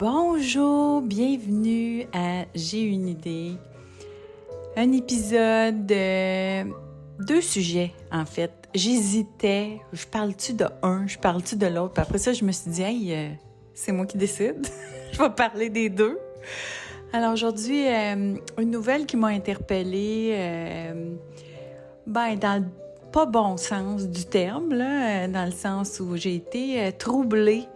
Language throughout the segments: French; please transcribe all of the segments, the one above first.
Bonjour, bienvenue à J'ai une idée. Un épisode, deux sujets en fait. J'hésitais, je parle-tu de un, je parle-tu de l'autre. Puis après ça, je me suis dit, hey, c'est moi qui décide. Je vais parler des deux. Alors aujourd'hui, une nouvelle qui m'a interpellée, dans le pas bon sens du terme, là, dans le sens où j'ai été troublée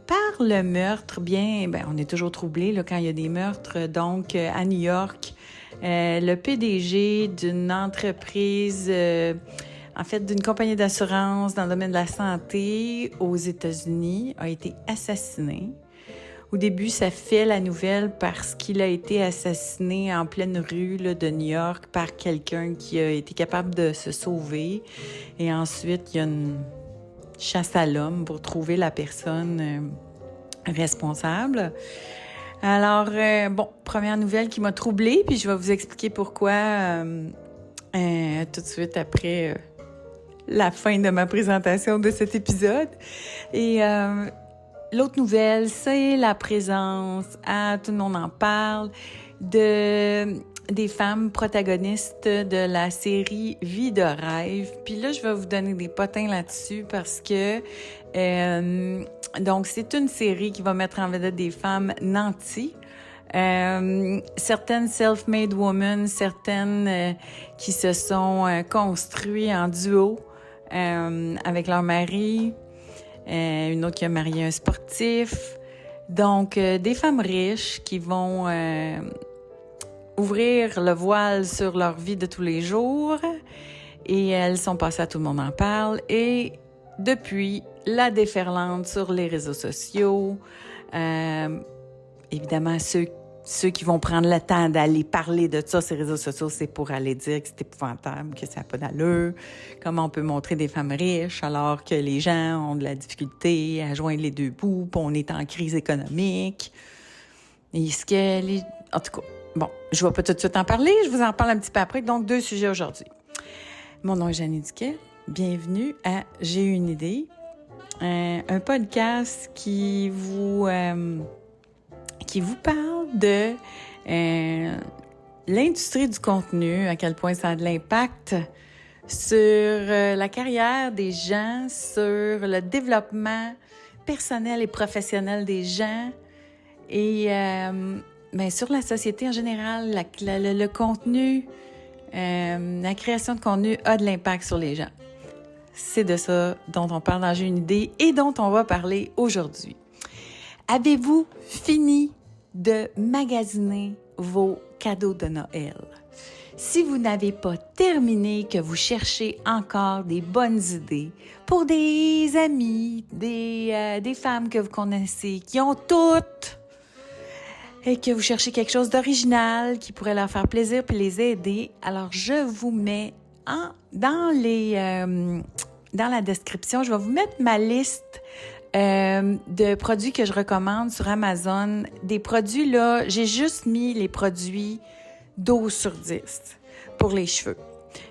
par le meurtre. On est toujours troublé là, quand il y a des meurtres. Donc, à New York, le PDG d'une entreprise, d'une compagnie d'assurance dans le domaine de la santé aux États-Unis, a été assassiné. Au début, ça fait la nouvelle parce qu'il a été assassiné en pleine rue là, de New York par quelqu'un qui a été capable de se sauver. Et ensuite, il y a une chasse à l'homme pour trouver la personne responsable. Alors, première nouvelle qui m'a troublée, puis je vais vous expliquer pourquoi tout de suite après la fin de ma présentation de cet épisode. Et l'autre nouvelle, c'est la présence, tout le monde en parle, des femmes protagonistes de la série Vie de rêve. Puis là, je vais vous donner des potins là-dessus parce que donc c'est une série qui va mettre en vedette des femmes nanties. Certaines self-made women, certaines qui se sont construites en duo avec leur mari, une autre qui a marié un sportif. Donc, des femmes riches qui vont ouvrir le voile sur leur vie de tous les jours et elles sont passées à Tout le monde en parle. Et depuis, la déferlante sur les réseaux sociaux, évidemment, ceux qui vont prendre le temps d'aller parler de ça, ces réseaux sociaux, c'est pour aller dire que c'est épouvantable, que ça n'a pas d'allure, comment on peut montrer des femmes riches alors que les gens ont de la difficulté à joindre les deux bouts, puis on est en crise économique. En tout cas, je ne vais pas tout de suite en parler, je vous en parle un petit peu après. Donc, deux sujets aujourd'hui. Mon nom est Jeannie Duquet. Bienvenue à J'ai une idée, un podcast qui vous parle de l'industrie du contenu, à quel point ça a de l'impact sur la carrière des gens, sur le développement personnel et professionnel des gens et sur la société en général. Le contenu, la création de contenu a de l'impact sur les gens. C'est de ça dont on parle dans J'ai une idée et dont on va parler aujourd'hui. Avez-vous fini de magasiner vos cadeaux de Noël? Si vous n'avez pas terminé, que vous cherchez encore des bonnes idées pour des amis, des femmes que vous connaissez, qui ont toutes, et que vous cherchez quelque chose d'original qui pourrait leur faire plaisir puis les aider, alors je vous mets dans la description, je vais vous mettre ma liste de produits que je recommande sur Amazon. Des produits, là, j'ai juste mis les produits 12 sur 10 pour les cheveux.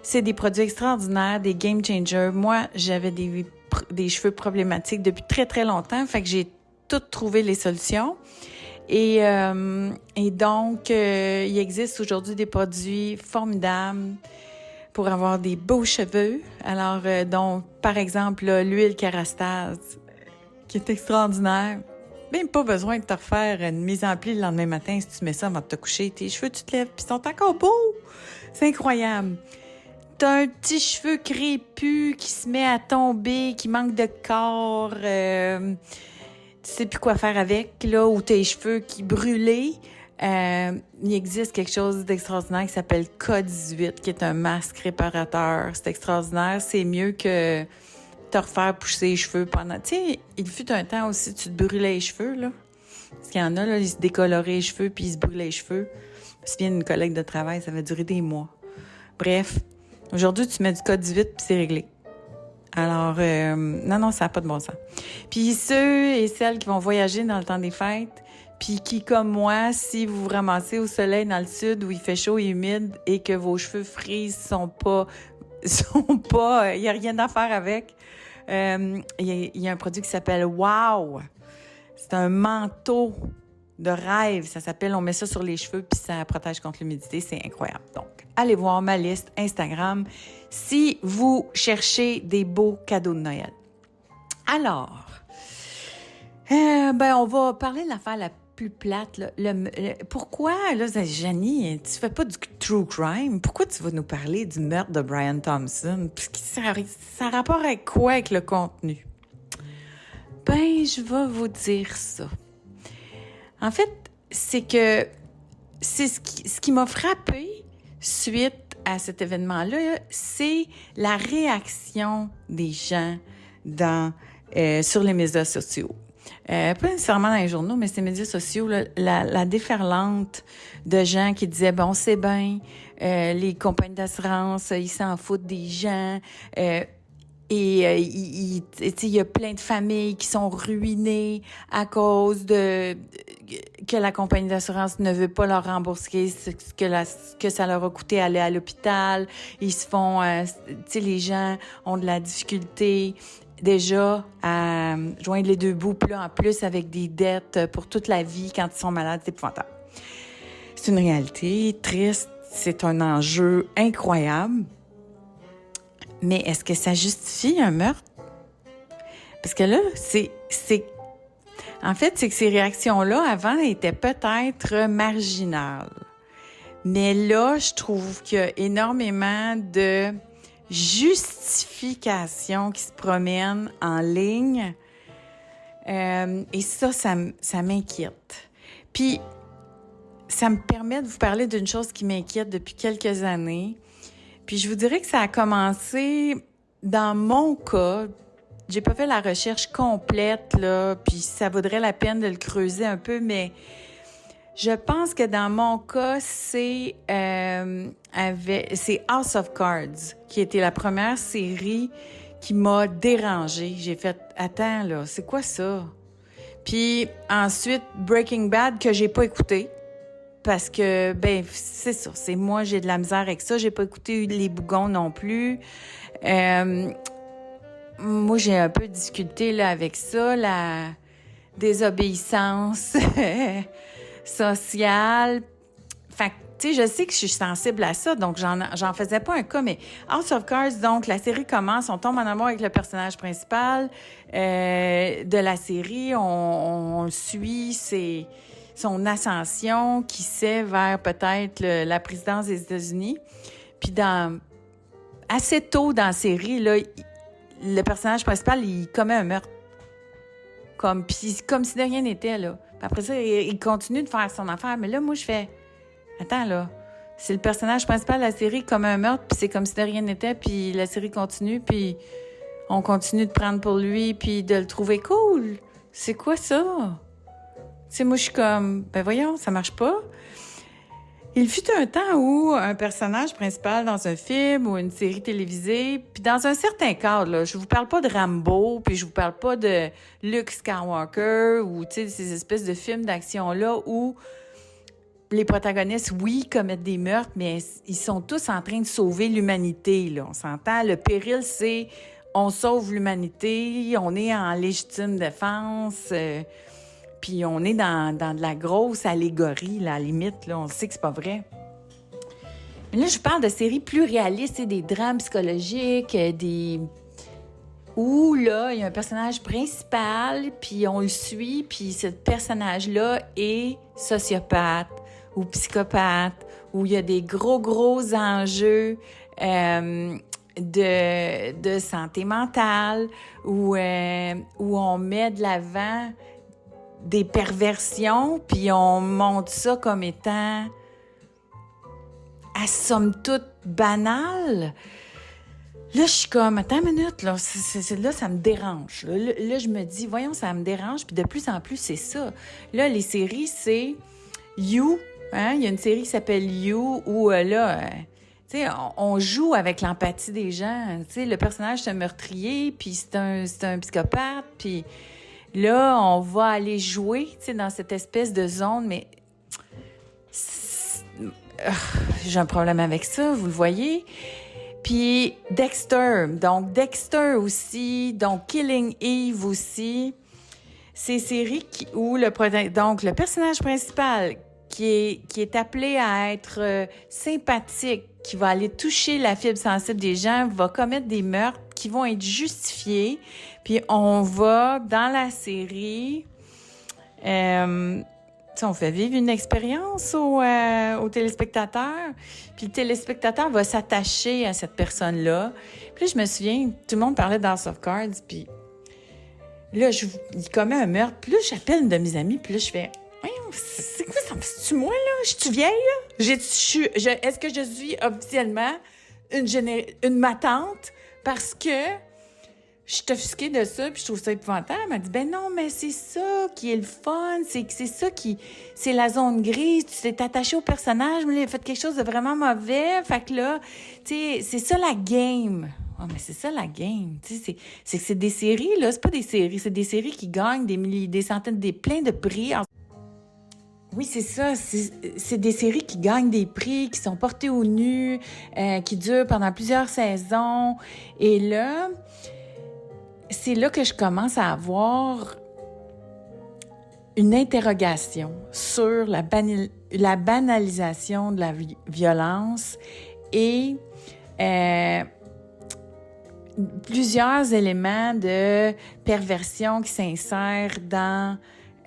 C'est des produits extraordinaires, des game changers. Moi, j'avais des cheveux problématiques depuis très, très longtemps, fait que j'ai tout trouvé les solutions. Et donc, il existe aujourd'hui des produits formidables pour avoir des beaux cheveux. Alors, donc, par exemple, là, l'huile Kérastase, qui est extraordinaire. Même pas besoin de te refaire une mise en pli le lendemain matin si tu mets ça avant de te coucher. Tes cheveux, tu te lèves puis ils sont encore beaux. C'est incroyable. T'as un petit cheveu crépus qui se met à tomber, qui manque de corps. Tu sais plus quoi faire avec, là, ou tes cheveux qui brûlent. Il existe quelque chose d'extraordinaire qui s'appelle K18, qui est un masque réparateur. C'est extraordinaire. C'est mieux que te refaire pousser les cheveux pendant... Tu sais, il fut un temps aussi, tu te brûlais les cheveux, là. Parce qu'il y en a, là, ils se décoloraient les cheveux puis ils se brûlaient les cheveux. C'est bien une collègue de travail, ça va durer des mois. Bref, aujourd'hui, tu mets du K18 puis c'est réglé. Alors, non, ça n'a pas de bon sens. Puis ceux et celles qui vont voyager dans le temps des fêtes, puis qui, comme moi, si vous vous ramassez au soleil dans le sud où il fait chaud et humide et que vos cheveux frisent sont pas, il y a rien à faire avec. Il y a un produit qui s'appelle Wow, C'est un manteau de rêve. Ça s'appelle, on met ça sur les cheveux puis ça protège contre l'humidité. C'est incroyable. Donc, allez voir ma liste Instagram si vous cherchez des beaux cadeaux de Noël. Alors, on va parler de l'affaire la plus plate. Là. Pourquoi, là, Janie, tu fais pas du true crime? Pourquoi tu vas nous parler du meurtre de Brian Thompson? Ça a rapport avec quoi avec le contenu? Je vais vous dire ça. En fait, c'est ce qui m'a frappé suite à cet événement-là, c'est la réaction des gens sur les médias sociaux. Pas nécessairement dans les journaux, mais ces médias sociaux, là, la déferlante de gens qui disaient, bon, c'est bien, les compagnies d'assurance, ils s'en foutent des gens, il y a plein de familles qui sont ruinées à cause de que la compagnie d'assurance ne veut pas leur rembourser que ça leur a coûté aller à l'hôpital. Ils se font, les gens ont de la difficulté déjà à joindre les deux bouts, puis là, en plus avec des dettes pour toute la vie quand ils sont malades, c'est épouvantable. C'est une réalité triste, c'est un enjeu incroyable. Mais est-ce que ça justifie un meurtre? Parce que là, en fait, c'est que ces réactions-là, avant, étaient peut-être marginales. Mais là, je trouve qu'il y a énormément de justifications qui se promènent en ligne. Et ça m'inquiète. Puis, ça me permet de vous parler d'une chose qui m'inquiète depuis quelques années. Puis je vous dirais que ça a commencé dans mon cas. J'ai pas fait la recherche complète, là, puis ça vaudrait la peine de le creuser un peu, mais je pense que dans mon cas, c'est House of Cards, qui était la première série qui m'a dérangée. J'ai fait « Attends, là, c'est quoi ça? » Puis ensuite, Breaking Bad, que j'ai pas écouté. Parce que, c'est ça. C'est moi, j'ai de la misère avec ça. J'ai pas écouté Les Bougons non plus. Moi, j'ai un peu de difficulté là, avec ça, la désobéissance sociale. Fait que, tu sais, je sais que je suis sensible à ça, donc j'en faisais pas un cas, mais House of Cards, donc, la série commence, on tombe en amour avec le personnage principal de la série. On le suit, son ascension qui s'est vers peut-être la présidence des États-Unis. Puis assez tôt dans la série, là, le personnage principal, il commet un meurtre. Comme si de rien n'était, là. Puis après ça, il continue de faire son affaire. Mais là, moi, je fais... Attends, là. C'est le personnage principal de la série qui commet un meurtre, puis c'est comme si de rien n'était, puis la série continue, puis on continue de prendre pour lui, puis de le trouver cool. C'est quoi ça? Tu sais, moi, je suis comme, voyons, ça marche pas. Il fut un temps où un personnage principal dans un film ou une série télévisée, puis dans un certain cadre, là, je vous parle pas de Rambo, puis je vous parle pas de Luke Skywalker ou, tu sais, ces espèces de films d'action-là où les protagonistes, oui, commettent des meurtres, mais ils sont tous en train de sauver l'humanité, là. On s'entend, le péril, c'est on sauve l'humanité, on est en légitime défense, puis on est dans de la grosse allégorie, là, à la limite, là, on sait que c'est pas vrai. Mais là, je parle de séries plus réalistes, des drames psychologiques, où, là, il y a un personnage principal, puis on le suit, puis ce personnage-là est sociopathe ou psychopathe, où il y a des gros enjeux de santé mentale, où on met de l'avant des perversions, puis on montre ça comme étant, à somme toute, banal. Là, je suis comme, attends une minute, là, là ça me dérange. Là, je me dis, voyons, ça me dérange, puis de plus en plus, c'est ça. Là, les séries, c'est You, hein? Il y a une série qui s'appelle You, où tu sais, on joue avec l'empathie des gens. Tu sais, le personnage, c'est un meurtrier, puis c'est un psychopathe, puis là, on va aller jouer, tu sais, dans cette espèce de zone, mais j'ai un problème avec ça, vous le voyez. Puis Dexter aussi, donc Killing Eve aussi. ces séries où donc le personnage principal qui est appelé à être sympathique, qui va aller toucher la fibre sensible des gens, va commettre des meurtres qui vont être justifiés. Puis on va, dans la série, on fait vivre une expérience au téléspectateur. Puis le téléspectateur va s'attacher à cette personne-là. Puis là, je me souviens, tout le monde parlait d'House of Cards, puis là, il commet un meurtre. Puis là, j'appelle une de mes amies, puis là, je fais... C'est quoi ça? C'est-tu moi, là? Je suis vieille, là? Est-ce que je suis officiellement une matante parce que je suis offusquée de ça puis je trouve ça épouvantable? Elle m'a dit, ben non, mais c'est ça qui est le fun. C'est ça c'est la zone grise. Tu t'es attaché au personnage, mais il a fait quelque chose de vraiment mauvais. Fait que là, tu sais, c'est ça la game. Oh, mais c'est ça la game. Tu sais, c'est que c'est des séries, là. C'est pas des séries. C'est des séries qui gagnent des milliers, des centaines, plein de prix. Oui, c'est ça. C'est des séries qui gagnent des prix, qui sont portées au nu, qui durent pendant plusieurs saisons. Et là, c'est là que je commence à avoir une interrogation sur la banalisation de la violence et plusieurs éléments de perversion qui s'insèrent dans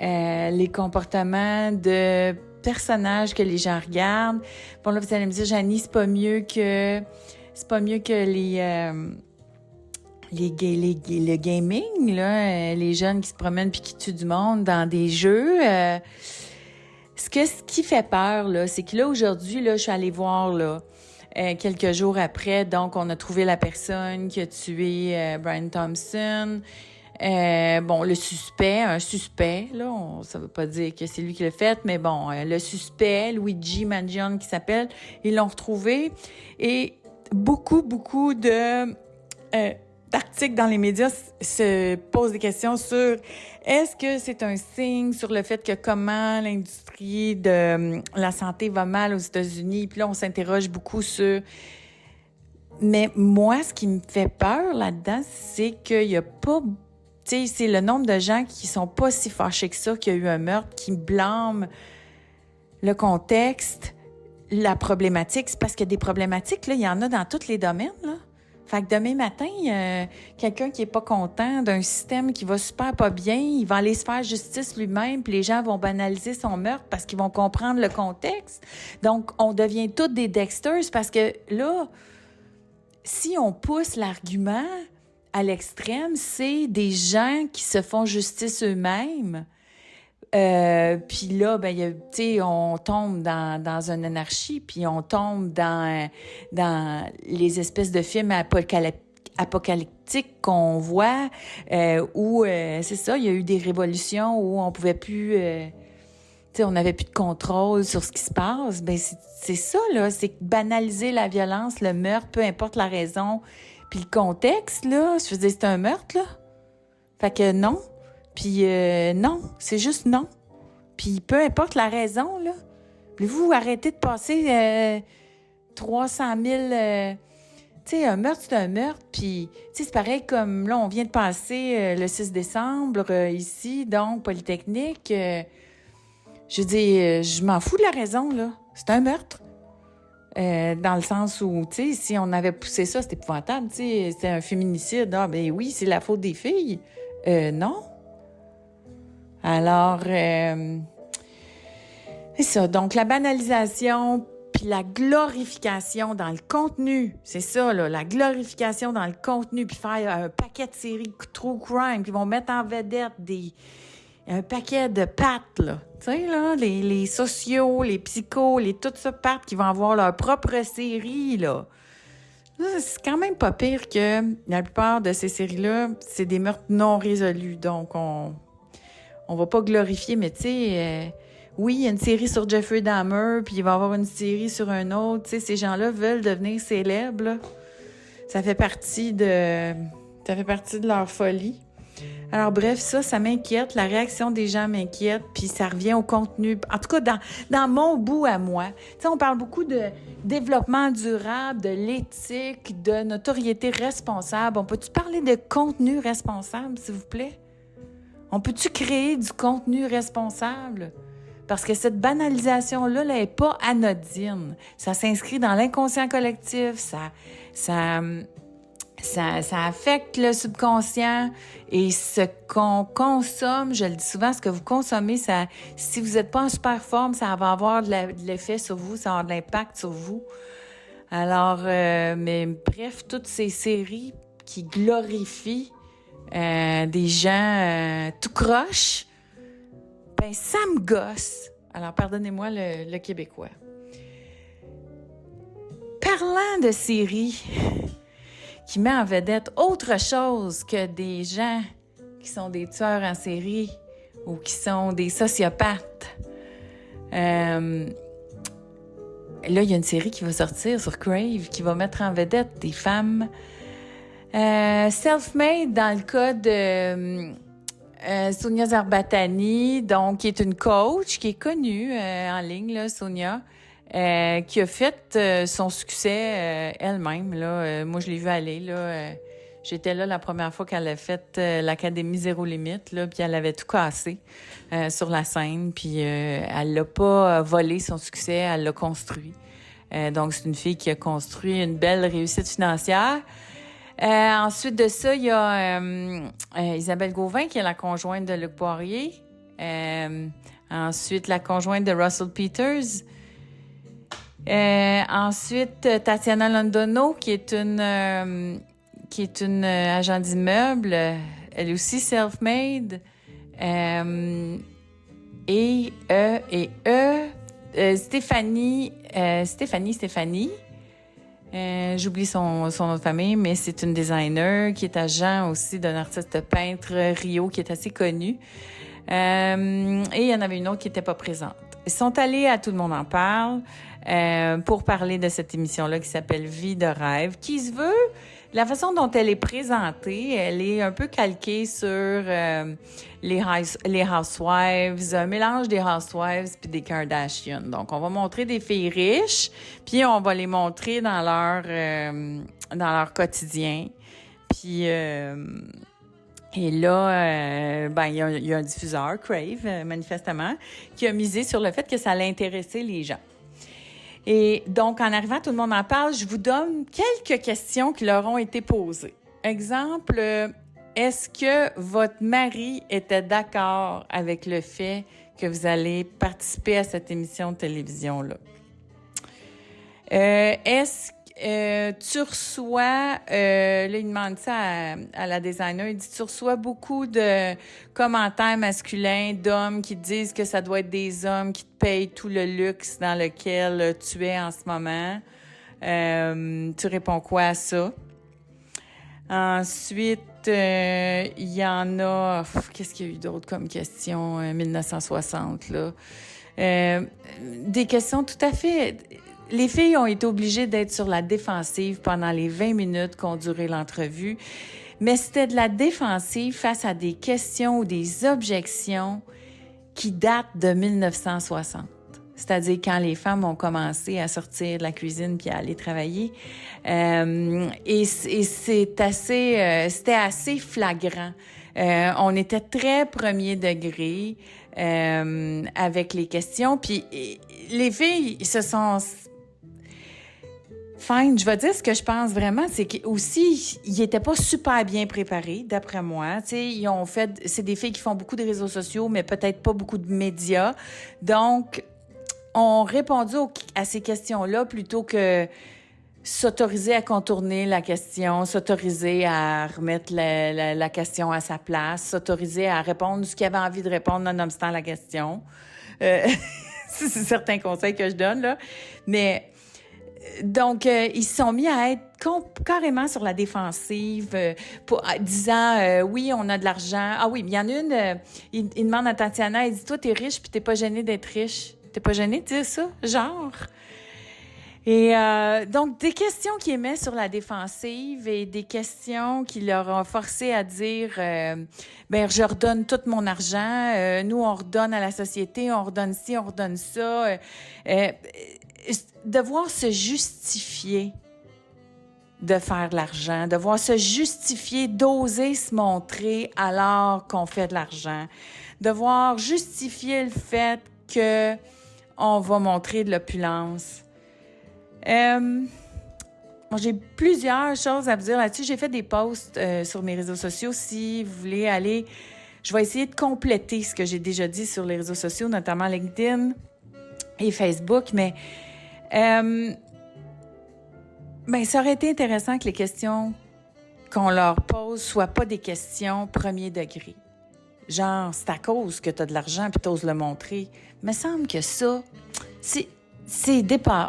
les comportements de personnages que les gens regardent. Bon, là, vous allez me dire, Janie, c'est pas mieux que le gaming, là, les jeunes qui se promènent puis qui tuent du monde dans des jeux. Ce qui fait peur, là, c'est que là, aujourd'hui, là, je suis allée voir, là, quelques jours après, donc, on a trouvé la personne qui a tué Brian Thompson. Un suspect, là, ça veut pas dire que c'est lui qui l'a fait, mais bon, le suspect, Luigi Mangione qui s'appelle, ils l'ont retrouvé. Et beaucoup d'articles dans les médias se posent des questions sur est-ce que c'est un signe sur le fait que comment l'industrie de la santé va mal aux États-Unis. Puis là, on s'interroge beaucoup sur... Mais moi, ce qui me fait peur là-dedans, c'est qu'il y a pas... Tu sais, c'est le nombre de gens qui sont pas si fâchés que ça, qu'il y a eu un meurtre, qui blâment le contexte, la problématique. C'est parce qu'il y a des problématiques, là, il y en a dans tous les domaines, là. Fait que demain matin, quelqu'un qui est pas content d'un système qui va super pas bien, il va aller se faire justice lui-même, puis les gens vont banaliser son meurtre parce qu'ils vont comprendre le contexte. Donc, on devient tous des Dexters parce que là, si on pousse l'argument à l'extrême, c'est des gens qui se font justice eux-mêmes. Puis là, ben, on tombe dans une anarchie, puis on tombe dans les espèces de films apocalyptiques qu'on voit, où, c'est ça, il y a eu des révolutions où on pouvait plus... on n'avait plus de contrôle sur ce qui se passe. Ben c'est ça, là, c'est banaliser la violence, le meurtre, peu importe la raison. Puis le contexte, là, je veux dire, c'est un meurtre, là. Fait que non. Puis non, c'est juste non. Puis peu importe la raison, là. Vous arrêtez de passer 300 000... tu sais, un meurtre, c'est un meurtre. Puis, tu sais, c'est pareil comme, là, on vient de passer le 6 décembre ici, donc, Polytechnique. Je dis, je m'en fous de la raison, là. C'est un meurtre. Dans le sens où, tu sais, si on avait poussé ça, c'était épouvantable, tu sais, c'était un féminicide. Ah, ben oui, c'est la faute des filles. Non. Alors, c'est ça. Donc, la banalisation puis la glorification dans le contenu, c'est ça, là, la glorification dans le contenu, puis faire un paquet de séries true crime, puis ils vont mettre en vedette un paquet de pattes, là. Tu sais, là, les sociaux, les psychos, toutes ça pattes qui vont avoir leur propre série, là. C'est quand même pas pire que la plupart de ces séries-là, c'est des meurtres non résolus. Donc, on va pas glorifier, mais tu sais, oui, il y a une série sur Jeffrey Dahmer, puis il va y avoir une série sur un autre. Tu sais, ces gens-là veulent devenir célèbres, là. Ça fait partie de leur folie. Alors bref, ça m'inquiète. La réaction des gens m'inquiète, puis ça revient au contenu. En tout cas, dans mon bout à moi. Tu sais, on parle beaucoup de développement durable, de l'éthique, de notoriété responsable. On peut-tu parler de contenu responsable, s'il vous plaît? On peut-tu créer du contenu responsable? Parce que cette banalisation-là, elle n'est pas anodine. Ça s'inscrit dans l'inconscient collectif, ça affecte le subconscient et ce qu'on consomme, je le dis souvent, ce que vous consommez, si vous n'êtes pas en super forme, ça va avoir de l'effet sur vous, ça va avoir de l'impact sur vous. Alors, mais bref, toutes ces séries qui glorifient des gens tout croche, ben ça me gosse. Alors, pardonnez-moi le québécois. Parlant de séries qui met en vedette autre chose que des gens qui sont des tueurs en série ou qui sont des sociopathes. Là, il y a une série qui va sortir sur Crave qui va mettre en vedette des femmes self-made dans le cas de Sonia Zarbatani, donc qui est une coach qui est connue en ligne, là, Sonia, qui a fait son succès elle-même. Là. Moi, je l'ai vue aller. Là, j'étais là la première fois qu'elle a fait l'Académie Zéro Limite, là, puis elle avait tout cassé sur la scène. Puis elle l'a pas volé son succès, elle l'a construit. Donc, c'est une fille qui a construit une belle réussite financière. Ensuite de ça, il y a Isabelle Gauvin, qui est la conjointe de Luc Poirier. Ensuite, la conjointe de Russell Peters. Ensuite, Tatiana Londono, qui est une agent d'immeuble. Elle est aussi self-made. Stéphanie. J'oublie son nom de famille, mais c'est une designer qui est agent aussi d'un artiste peintre, Rio, qui est assez connu. Et il y en avait une autre qui n'était pas présente. Ils sont allés à Tout le monde en parle pour parler de cette émission-là qui s'appelle Vie de rêve, qui se veut, la façon dont elle est présentée, elle est un peu calquée sur les Housewives, un mélange des Housewives puis des Kardashians. Donc, on va montrer des filles riches, puis on va les montrer dans leur quotidien. Puis... Et là, il y a un diffuseur, Crave, manifestement, qui a misé sur le fait que ça allait intéresser les gens. Et donc, en arrivant, Tout le monde en parle, je vous donne quelques questions qui leur ont été posées. Exemple, est-ce que votre mari était d'accord avec le fait que vous allez participer à cette émission de télévision-là? Est-ce que tu reçois, là, il demande ça à la designer, il dit, tu reçois beaucoup de commentaires masculins d'hommes qui te disent que ça doit être des hommes qui te payent tout le luxe dans lequel tu es en ce moment. Tu réponds quoi à ça? Ensuite, il y en a... qu'est-ce qu'il y a eu d'autre comme question 1960, là? Des questions tout à fait... Les filles ont été obligées d'être sur la défensive pendant les 20 minutes qu'ont duré l'entrevue, mais c'était de la défensive face à des questions ou des objections qui datent de 1960. C'est-à-dire quand les femmes ont commencé à sortir de la cuisine puis à aller travailler. Et c'était assez flagrant. On était très premier degré avec les questions. Puis les filles, ils se sont... Fine, je vais dire ce que je pense vraiment, c'est qu'aussi, ils étaient pas super bien préparés, d'après moi. Tu sais, c'est des filles qui font beaucoup de réseaux sociaux, mais peut-être pas beaucoup de médias. Donc, ont répondu à ces questions-là plutôt que s'autoriser à contourner la question, s'autoriser à remettre la question à sa place, s'autoriser à répondre ce qu'il avait envie de répondre nonobstant la question. C'est certains conseils que je donne, là. Mais... Donc, ils se sont mis à être carrément sur la défensive, disant oui, on a de l'argent. Ah oui, il y en a une, il demande à Tatiana, il dit, toi, t'es riche puis t'es pas gênée d'être riche. T'es pas gênée de dire ça? Genre. Et donc, des questions qui émettent sur la défensive et des questions qui leur ont forcé à dire je redonne tout mon argent, nous, on redonne à la société, on redonne ci, on redonne ça. Devoir se justifier de faire de l'argent, de devoir se justifier, d'oser se montrer alors qu'on fait de l'argent, de devoir justifier le fait que on va montrer de l'opulence. J'ai plusieurs choses à vous dire là-dessus. J'ai fait des posts sur mes réseaux sociaux. Si vous voulez aller, je vais essayer de compléter ce que j'ai déjà dit sur les réseaux sociaux, notamment LinkedIn et Facebook. Mais ça aurait été intéressant que les questions qu'on leur pose soient pas des questions premier degré. Genre, c'est à cause que tu as de l'argent puis tu oses le montrer. Il me semble que ça,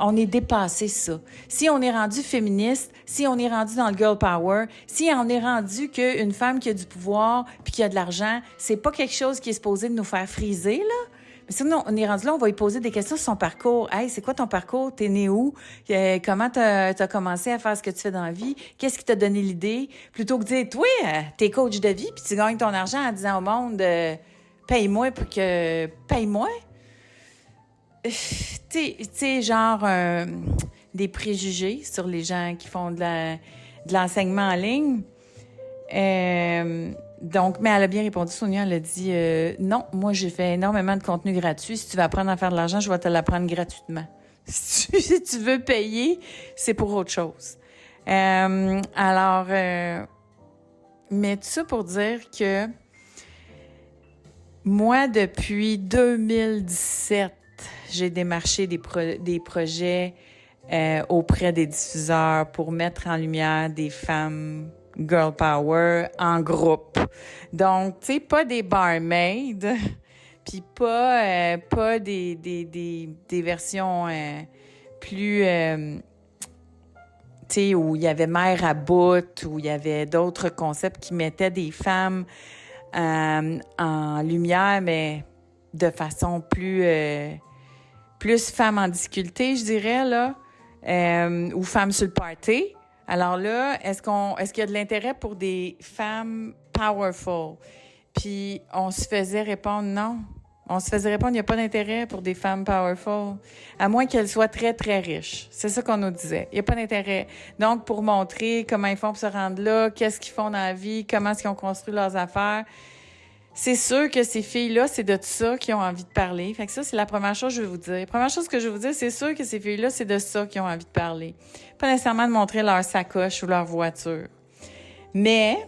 on est dépassé ça. Si on est rendu féministe, si on est rendu dans le girl power, si on est rendu qu'une femme qui a du pouvoir puis qui a de l'argent, c'est pas quelque chose qui est supposé de nous faire friser, là. Mais si on est rendu là, on va lui poser des questions sur son parcours. Hey, c'est quoi ton parcours? T'es né où? Comment t'as commencé à faire ce que tu fais dans la vie? Qu'est-ce qui t'a donné l'idée? Plutôt que de dire, toi, t'es coach de vie puis tu gagnes ton argent en disant au monde, paye-moi pour que... Paye-moi? Tu sais, genre des préjugés sur les gens qui font de l'enseignement en ligne. Donc, mais elle a bien répondu, Sonia, elle a dit non, moi j'ai fait énormément de contenu gratuit. Si tu veux apprendre à faire de l'argent, je vais te l'apprendre gratuitement. Si tu veux payer, c'est pour autre chose. Mais tout ça pour dire que moi, depuis 2017, j'ai démarché des projets auprès des diffuseurs pour mettre en lumière des femmes girl power en groupe. Donc, tu sais, pas des barmaids, puis pas des versions plus, tu sais, où il y avait mère à bout, où il y avait d'autres concepts qui mettaient des femmes en lumière, mais de façon plus femmes en difficulté, je dirais, là, ou femmes sur le party. Alors là, est-ce qu'il y a de l'intérêt pour des femmes powerful? Puis on se faisait répondre non. On se faisait répondre, il n'y a pas d'intérêt pour des femmes powerful, à moins qu'elles soient très, très riches. C'est ça qu'on nous disait. Il n'y a pas d'intérêt. Donc, pour montrer comment ils font pour se rendre là, qu'est-ce qu'ils font dans la vie, comment est-ce qu'ils ont construit leurs affaires, c'est sûr que ces filles-là, c'est de ça qu'ils ont envie de parler. Fait que ça, c'est la première chose que je vais vous dire. La première chose que je vais vous dire, c'est sûr que ces filles-là, c'est de ça qu'ils ont envie de parler. Pas nécessairement de montrer leur sacoche ou leur voiture. Mais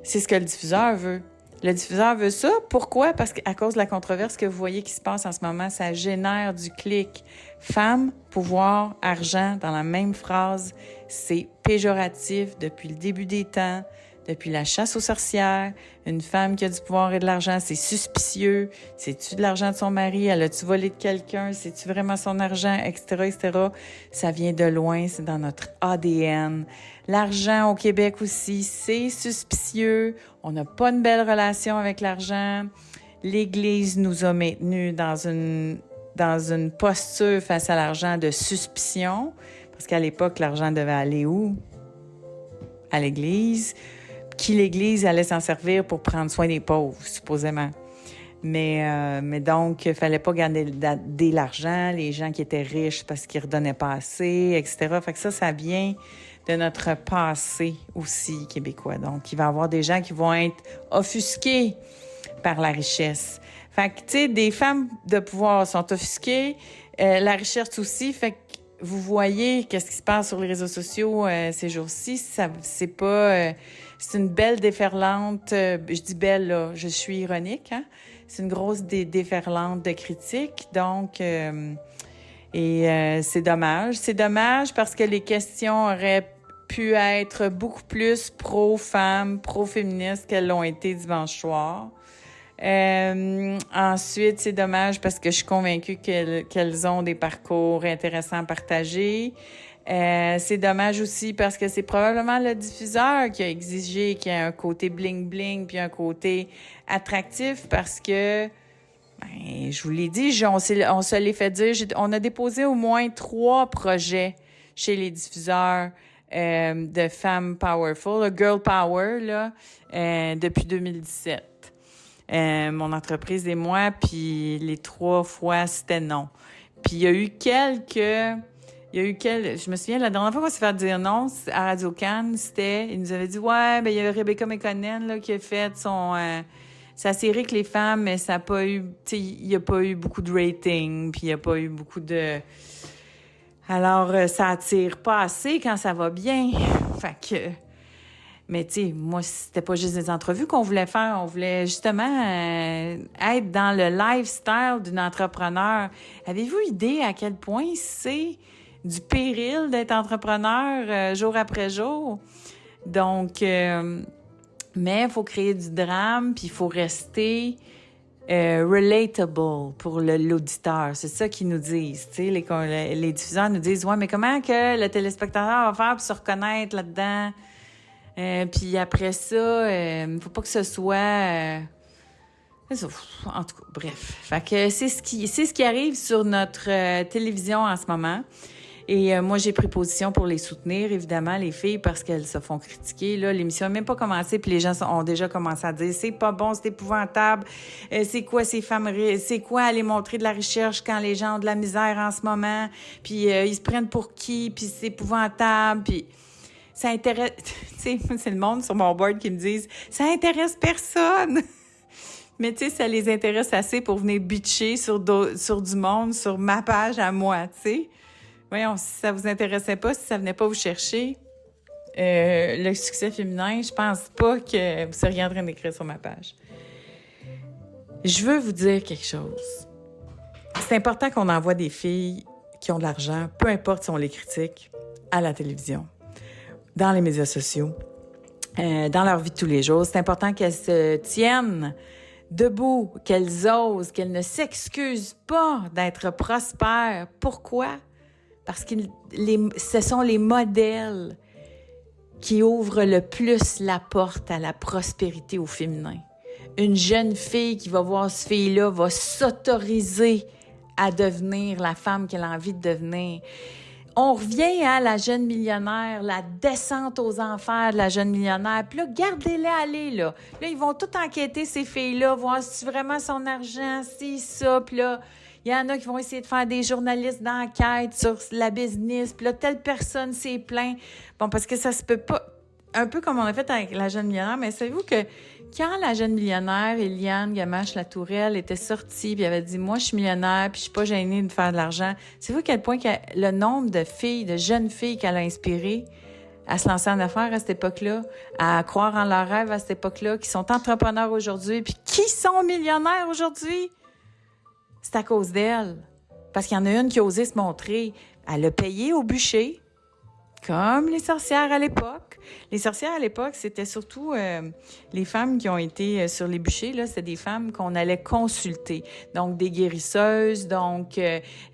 c'est ce que le diffuseur veut. Le diffuseur veut ça. Pourquoi? Parce qu'à cause de la controverse que vous voyez qui se passe en ce moment, ça génère du clic. Femme, pouvoir, argent, dans la même phrase, c'est péjoratif depuis le début des temps. Depuis la chasse aux sorcières, une femme qui a du pouvoir et de l'argent, c'est suspicieux. C'est-tu de l'argent de son mari? Elle a-tu volé de quelqu'un? C'est-tu vraiment son argent? Etc., etc. Ça vient de loin, c'est dans notre ADN. L'argent au Québec aussi, c'est suspicieux. On n'a pas une belle relation avec l'argent. L'Église nous a maintenus dans une posture face à l'argent de suspicion. Parce qu'à l'époque, l'argent devait aller où? À l'Église. Qui l'Église allait s'en servir pour prendre soin des pauvres, supposément. Mais donc, il fallait pas garder l'argent, les gens qui étaient riches parce qu'ils redonnaient pas assez, etc. Fait que ça vient de notre passé aussi québécois. Donc, il va y avoir des gens qui vont être offusqués par la richesse. Fait que, tu sais, des femmes de pouvoir sont offusquées, la richesse aussi, fait que vous voyez qu'est-ce qui se passe sur les réseaux sociaux ces jours-ci, c'est pas... c'est une belle déferlante, je dis belle, là, je suis ironique, hein? C'est une grosse déferlante de critiques, donc... c'est dommage. C'est dommage parce que les questions auraient pu être beaucoup plus pro-femmes, pro-féministes qu'elles l'ont été dimanche soir. Ensuite, c'est dommage parce que je suis convaincue qu'elles ont des parcours intéressants à partager. C'est dommage aussi parce que c'est probablement le diffuseur qui a exigé qu'il y ait un côté bling-bling puis un côté attractif parce que, je vous l'ai dit, on se l'est fait dire. On a déposé au moins 3 projets chez les diffuseurs de femmes powerful, le girl power, là, depuis 2017. Mon entreprise et moi, puis les 3 fois, c'était non. Puis il y a eu il y a eu je me souviens, la dernière fois qu'on s'est fait dire non à Radio-Can, il nous avait dit, ouais, ben il y avait Rebecca McConnell, là, qui a fait sa série avec les femmes, mais ça a pas eu, tu sais, il y a pas eu beaucoup de rating, puis il y a pas eu beaucoup de... Alors, ça attire pas assez quand ça va bien. Fait que... Mais tu sais, moi, c'était pas juste des entrevues qu'on voulait faire. On voulait justement être dans le lifestyle d'une entrepreneur. Avez-vous idée à quel point c'est du péril d'être entrepreneur jour après jour? Donc, mais il faut créer du drame, puis il faut rester relatable pour l'auditeur. C'est ça qu'ils nous disent. Tu sais, les diffuseurs nous disent, ouais, mais comment que le téléspectateur va faire pour se reconnaître là-dedans? Puis après ça, faut pas que ce soit... en tout cas, bref. Fait que c'est ce qui arrive sur notre télévision en ce moment. Et moi, j'ai pris position pour les soutenir, évidemment, les filles, parce qu'elles se font critiquer. Là, l'émission n'a même pas commencé, puis les gens ont déjà commencé à dire « C'est pas bon, c'est épouvantable. C'est quoi ces femmes... C'est quoi aller montrer de la recherche quand les gens ont de la misère en ce moment? Puis ils se prennent pour qui? Puis c'est épouvantable. » Puis... Ça intéresse... Tu sais, c'est le monde sur mon board qui me disent « Ça intéresse personne! » Mais tu sais, ça les intéresse assez pour venir bitcher sur du monde, sur ma page à moi, tu sais. Voyons, si ça vous intéressait pas, si ça venait pas vous chercher, le succès féminin, je pense pas que vous seriez en train d'écrire sur ma page. Je veux vous dire quelque chose. C'est important qu'on envoie des filles qui ont de l'argent, peu importe si on les critique, à la télévision, dans les médias sociaux, dans leur vie de tous les jours. C'est important qu'elles se tiennent debout, qu'elles osent, qu'elles ne s'excusent pas d'être prospères. Pourquoi? Parce que ce sont les modèles qui ouvrent le plus la porte à la prospérité au féminin. Une jeune fille qui va voir ce fille-là va s'autoriser à devenir la femme qu'elle a envie de devenir. On revient à la jeune millionnaire, la descente aux enfers de la jeune millionnaire. Puis là, gardez-les aller, là. Là, ils vont tout enquêter, ces filles-là, voir si c'est vraiment son argent, si, ça. Puis là, il y en a qui vont essayer de faire des journalistes d'enquête sur la business. Puis là, telle personne s'est plaint. Bon, parce que ça se peut pas... Un peu comme on a fait avec la jeune millionnaire, mais savez-vous que quand la jeune millionnaire, Eliane Gamache-Latourelle, était sortie, puis elle avait dit « Moi, je suis millionnaire, puis je suis pas gênée de faire de l'argent », savez-vous à quel point le nombre de filles, de jeunes filles qu'elle a inspirées à se lancer en affaires à cette époque-là, à croire en leurs rêves à cette époque-là, qui sont entrepreneurs aujourd'hui, puis qui sont millionnaires aujourd'hui? C'est à cause d'elle. Parce qu'il y en a une qui a osé se montrer. Elle a payé au bûcher, comme les sorcières à l'époque. Les sorcières à l'époque, c'était surtout les femmes qui ont été sur les bûchers. Là, c'était des femmes qu'on allait consulter. Donc, des guérisseuses, donc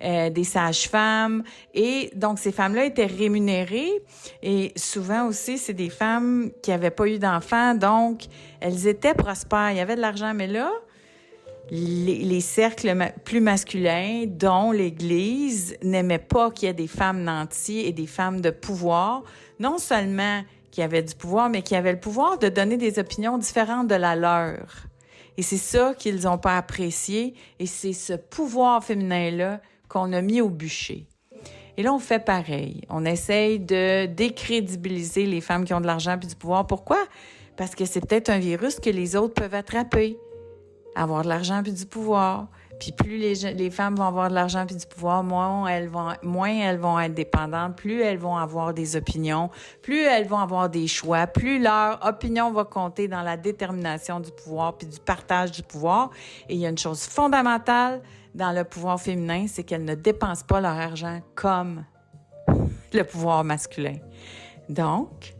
des sages-femmes. Et donc, ces femmes-là étaient rémunérées. Et souvent aussi, c'est des femmes qui n'avaient pas eu d'enfants. Donc, elles étaient prospères. Il y avait de l'argent. Mais là, les cercles plus masculins, dont l'Église, n'aimaient pas qu'il y ait des femmes nanties et des femmes de pouvoir. Non seulement qui avaient du pouvoir, mais qui avaient le pouvoir de donner des opinions différentes de la leur. Et c'est ça qu'ils n'ont pas apprécié. Et c'est ce pouvoir féminin-là qu'on a mis au bûcher. Et là, on fait pareil. On essaye de décrédibiliser les femmes qui ont de l'argent et du pouvoir. Pourquoi? Parce que c'est peut-être un virus que les autres peuvent attraper. Avoir de l'argent puis du pouvoir. Puis plus les femmes vont avoir de l'argent puis du pouvoir, moins elles vont être dépendantes, plus elles vont avoir des opinions, plus elles vont avoir des choix, plus leur opinion va compter dans la détermination du pouvoir puis du partage du pouvoir. Et il y a une chose fondamentale dans le pouvoir féminin, c'est qu'elles ne dépensent pas leur argent comme le pouvoir masculin. Donc,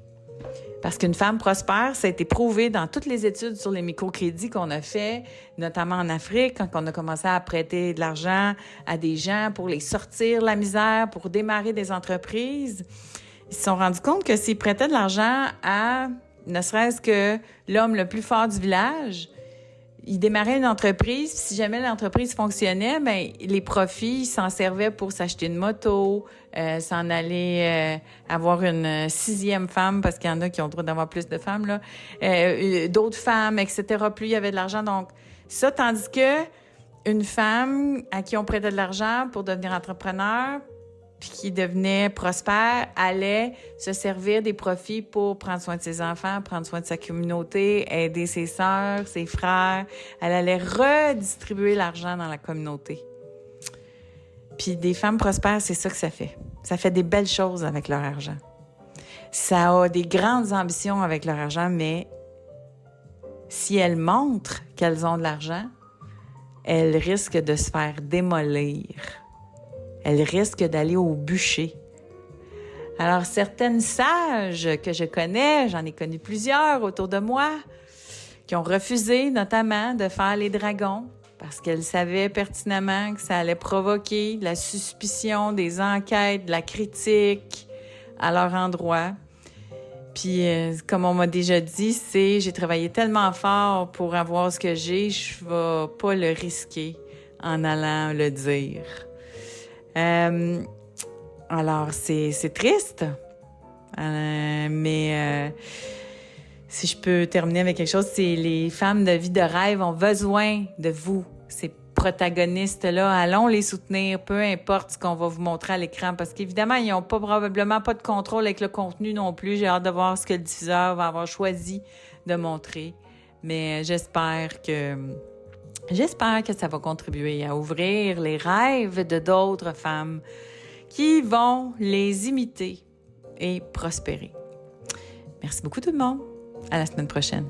parce qu'une femme prospère, ça a été prouvé dans toutes les études sur les microcrédits qu'on a fait, notamment en Afrique, quand on a commencé à prêter de l'argent à des gens pour les sortir de la misère, pour démarrer des entreprises. Ils se sont rendus compte que s'ils prêtaient de l'argent à, ne serait-ce que l'homme le plus fort du village, ils démarraient une entreprise, puis si jamais l'entreprise fonctionnait, bien, les profits, ils s'en servaient pour s'acheter une moto, s'en aller avoir une sixième femme, parce qu'il y en a qui ont le droit d'avoir plus de femmes, là, d'autres femmes, etc. Plus il y avait de l'argent. Donc, ça, tandis que une femme à qui on prêtait de l'argent pour devenir entrepreneur, puis qui devenait prospère, allait se servir des profits pour prendre soin de ses enfants, prendre soin de sa communauté, aider ses sœurs, ses frères. Elle allait redistribuer l'argent dans la communauté. Puis des femmes prospères, c'est ça que ça fait. Ça fait des belles choses avec leur argent. Ça a des grandes ambitions avec leur argent, mais si elles montrent qu'elles ont de l'argent, elles risquent de se faire démolir. Elles risquent d'aller au bûcher. Alors, certaines sages que je connais, j'en ai connu plusieurs autour de moi, qui ont refusé notamment de faire les dragons parce qu'elles savaient pertinemment que ça allait provoquer de la suspicion, des enquêtes, de la critique à leur endroit. Puis, comme on m'a déjà dit, j'ai travaillé tellement fort pour avoir ce que j'ai, je vais pas le risquer en allant le dire. Alors, c'est triste, mais si je peux terminer avec quelque chose, c'est les femmes de vie de rêve ont besoin de vous, ces protagonistes-là. Allons les soutenir, peu importe ce qu'on va vous montrer à l'écran, parce qu'évidemment, ils n'ont probablement pas de contrôle avec le contenu non plus. J'ai hâte de voir ce que le diffuseur va avoir choisi de montrer, mais j'espère que ça va contribuer à ouvrir les rêves de d'autres femmes qui vont les imiter et prospérer. Merci beaucoup tout le monde. À la semaine prochaine.